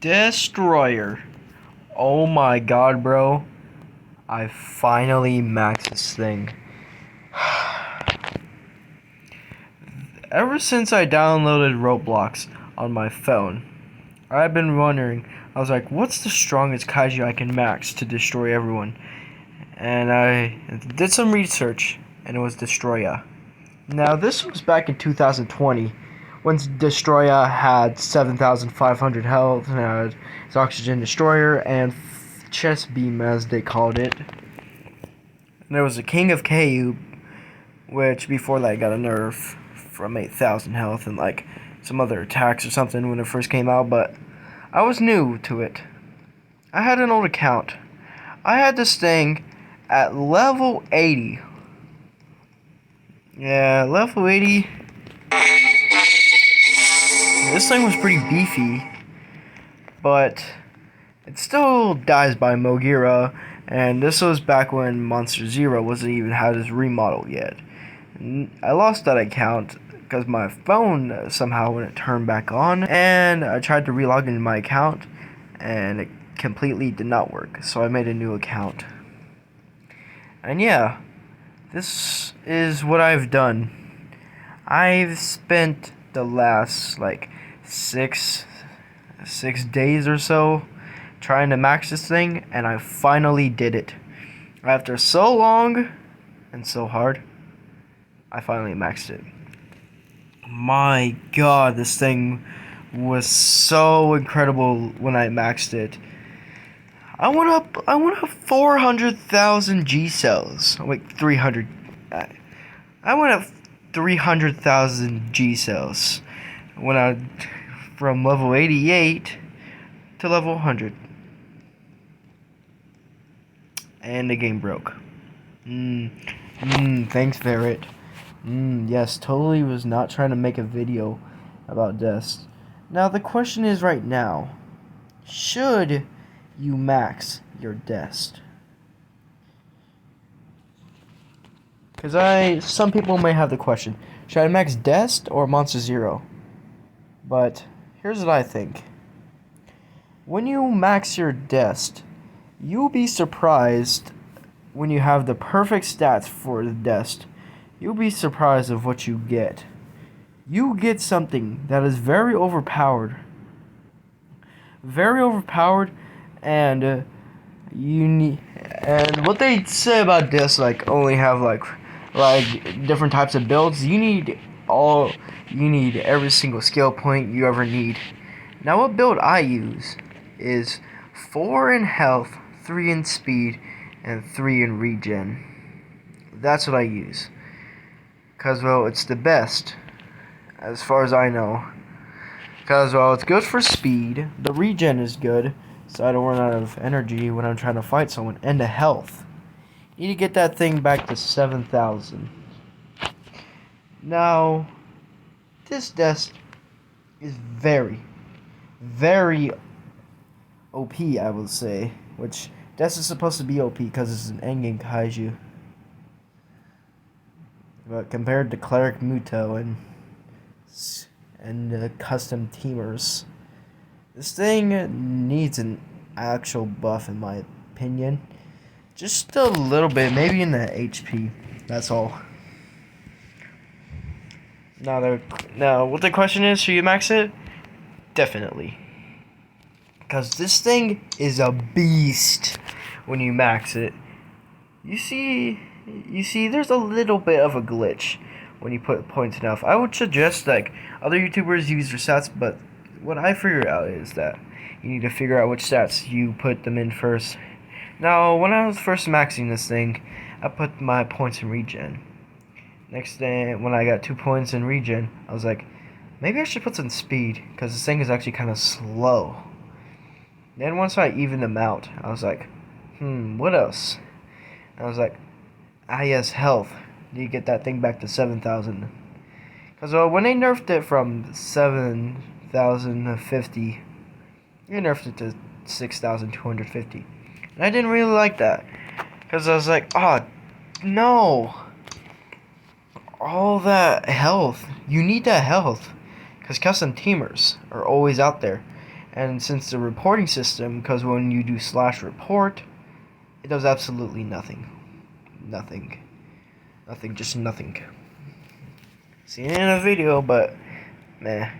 Destroyer. Oh my god, bro. I finally maxed this thing. Ever since I downloaded Roblox on my phone, I've been wondering, I was like, what's the strongest kaiju I can max to destroy everyone? And I did some research, and it was Destroyah. Now, this was back in 2020, when Destroyah had 7,500 health, and had his oxygen destroyer, and chest beam, as they called it. And there was a King of Kaiju, which before that got a nerf from 8,000 health, and like some other attacks or something when it first came out, but I was new to it. I had an old account. I had this thing at level 80. Yeah, level 80. This thing was pretty beefy, but it still dies by Mogira, and this was back when Monster Zero wasn't even had his remodel yet. I lost that account because my phone somehow wouldn't turn back on, and I tried to relog into my account, and it completely did not work, so I made a new account. And yeah, this is what I've done. I've spent the last like six days or so trying to max this thing, and I finally did it. After so long and so hard, I finally maxed it. My god, this thing was so incredible when I maxed it. I went up 400,000 G cells. Wait, 300. I went up 300,000 G cells when I from level 88 to level 100. And the game broke. Thanks, Ferret. Yes, totally was not trying to make a video about Dest. Now, the question is right now, should you max your Dest? Because some people may have the question, should I max Dest or Monster Zero? But here's what I think. When you max your Dest, you'll be surprised when you have the perfect stats for the Dest. You'll be surprised of what you get. You get something that is very overpowered. Very overpowered, and and what they say about this, like only have like different types of builds. You need every single skill point you ever need. Now, what build I use is 4 in health, 3 in speed, and 3 in regen. That's what I use. Cause well, it's the best, as far as I know. Cause well, it's good for speed. The regen is good, so I don't run out of energy when I'm trying to fight someone. And the health. You need to get that thing back to 7,000. Now, this Dest is very, very OP, I would say. Which, Dest is supposed to be OP because it's an endgame kaiju. But compared to Cleric Muto and the custom teamers, this thing needs an actual buff, in my opinion. Just a little bit, maybe in the HP. That's all. Now, what the question is, should you max it? Definitely. Because this thing is a beast when you max it. You see, there's a little bit of a glitch when you put points enough. I would suggest like other YouTubers use their stats, but what I figured out is that you need to figure out which stats you put them in first. Now, when I was first maxing this thing, I put my points in regen. Next day, when I got 2 points in regen, I was like, maybe I should put some speed, because this thing is actually kind of slow. Then once I evened them out, I was like, what else? And I was like, ah, yes, health. You get that thing back to 7,000. Because when they nerfed it from 7,050, they nerfed it to 6,250. And I didn't really like that. Because I was like, oh, no. All that health. You need that health. Because custom teamers are always out there. And since the reporting system, because when you do /report, it does absolutely nothing. Nothing. Nothing, just nothing. Seen it in a video, but meh.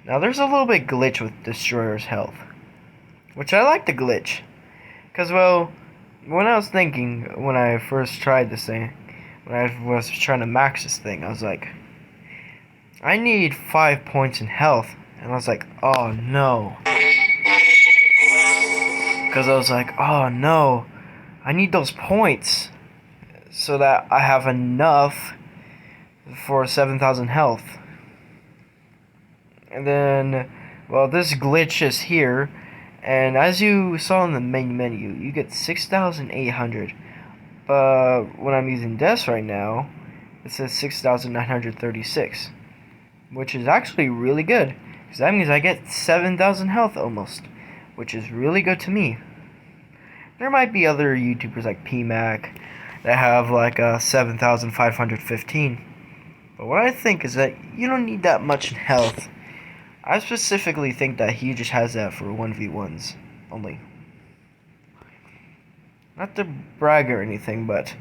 Now there's a little bit glitch with Destroyer's health. Which I like the glitch. Because, well, when I was thinking, when I first tried this thing, when I was trying to max this thing, I was like, I need 5 points in health. And I was like, oh no. Because I was like, oh no. I need those points. So that I have enough for 7,000 health. And then, well, this glitch is here. And as you saw in the main menu, you get 6,800. But when I'm using DES right now, it says 6,936. Which is actually really good. Because that means I get 7,000 health almost. Which is really good to me. There might be other YouTubers like PMac that have like 7,515. But what I think is that you don't need that much in health. I specifically think that he just has that for 1v1s only. Not to brag or anything, but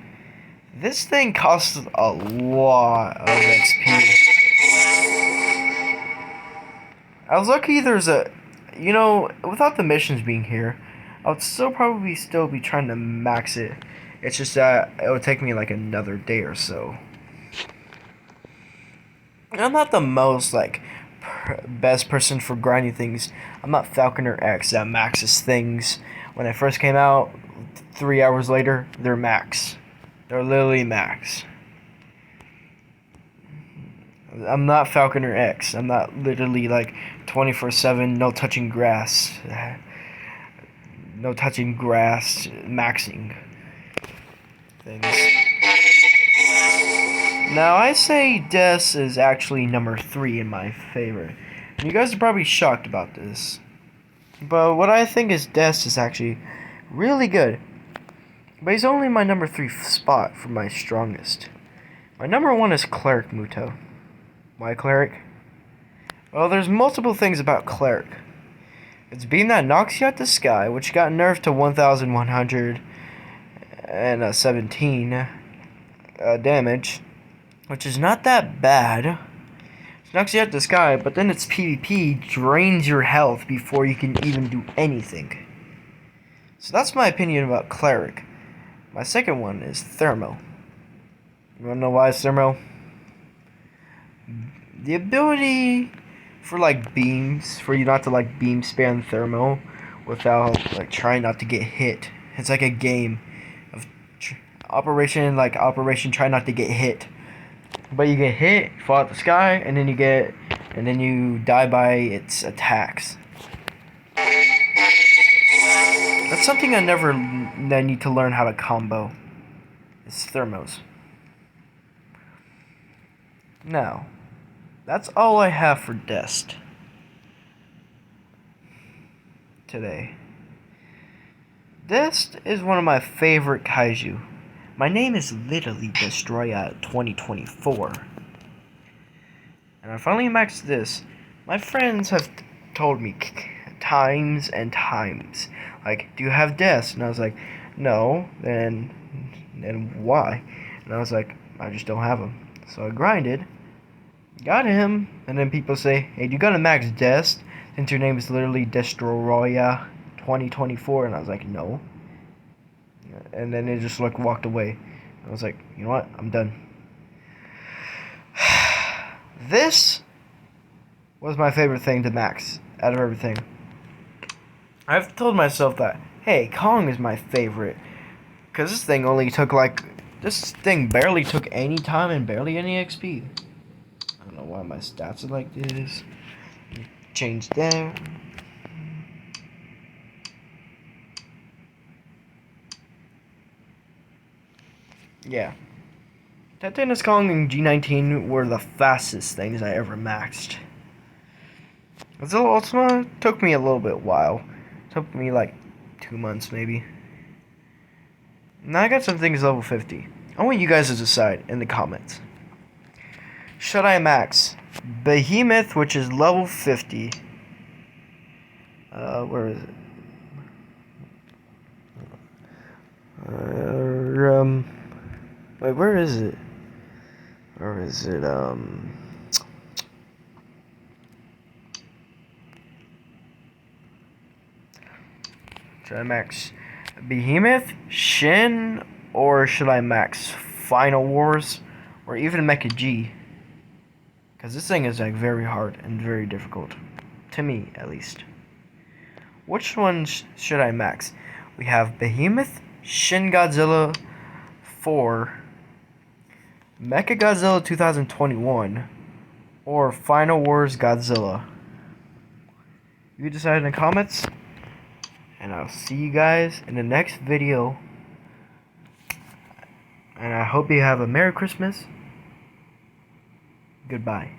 this thing costs a lot of XP. I was lucky there's a, without the missions being here, I would probably still be trying to max it. It's just that it would take me like another day or so. I'm not the most best person for grinding things. I'm not Falconer X that maxes things. When I first came out, 3 hours later, they're max. They're literally max. I'm not Falconer X. I'm not literally 24/7 no touching grass. No touching grass maxing things. Now I say Des is actually number 3 in my favorite. And you guys are probably shocked about this. But what I think is Des is actually really good. But he's only my number 3 spot for my strongest. My number 1 is Cleric Muto. Why Cleric? Well, there's multiple things about Cleric. It's beam that knocks you out the sky, which got nerfed to 1,117 damage, which is not that bad. It knocks you out the sky, but then its PvP drains your health before you can even do anything. So that's my opinion about Cleric. My second one is Thermo. You wanna know why it's Thermo? The ability for beams, for you not to beam spam Thermo without trying not to get hit. It's like a game of Operation Try Not to Get Hit. But you get hit, fall out the sky, and then you die by its attacks. That's something I need to learn how to combo. It's Thermos. Now, that's all I have for Dest today. Dest is one of my favorite kaiju. My name is literally DESTOROYAH 2024. And I finally maxed this. My friends have told me times and times, do you have Dest? And I was like, no. Then why? And I was like, I just don't have him. So I grinded, got him, and then people say, hey, you gotta max Dest since your name is literally DESTOROYAH 2024. And I was like, no. And then they just walked away. I was like, you know what? I'm done. This was my favorite thing to max out of everything. I've told myself that, hey, Kong is my favorite. Because this thing this thing barely took any time and barely any XP. I don't know why my stats are like this. Change there. Yeah. Titanic Kong and G19 were the fastest things I ever maxed. Godzilla Ultima took me a little bit while. Took me like 2 months maybe. Now I got some things level 50. I want you guys to decide in the comments. Should I max Behemoth, which is level 50? Where is it? Wait, where is it? Or is it, should I max Behemoth, Shin, or should I max Final Wars, or even Mecha G? Because this thing is like very hard and very difficult. To me, at least. Which one should I max? We have Behemoth, Shin Godzilla 4, Mecha Godzilla 2021, or Final Wars Godzilla. You decide in the comments, and I'll see you guys in the next video. And I hope you have a Merry Christmas. Goodbye.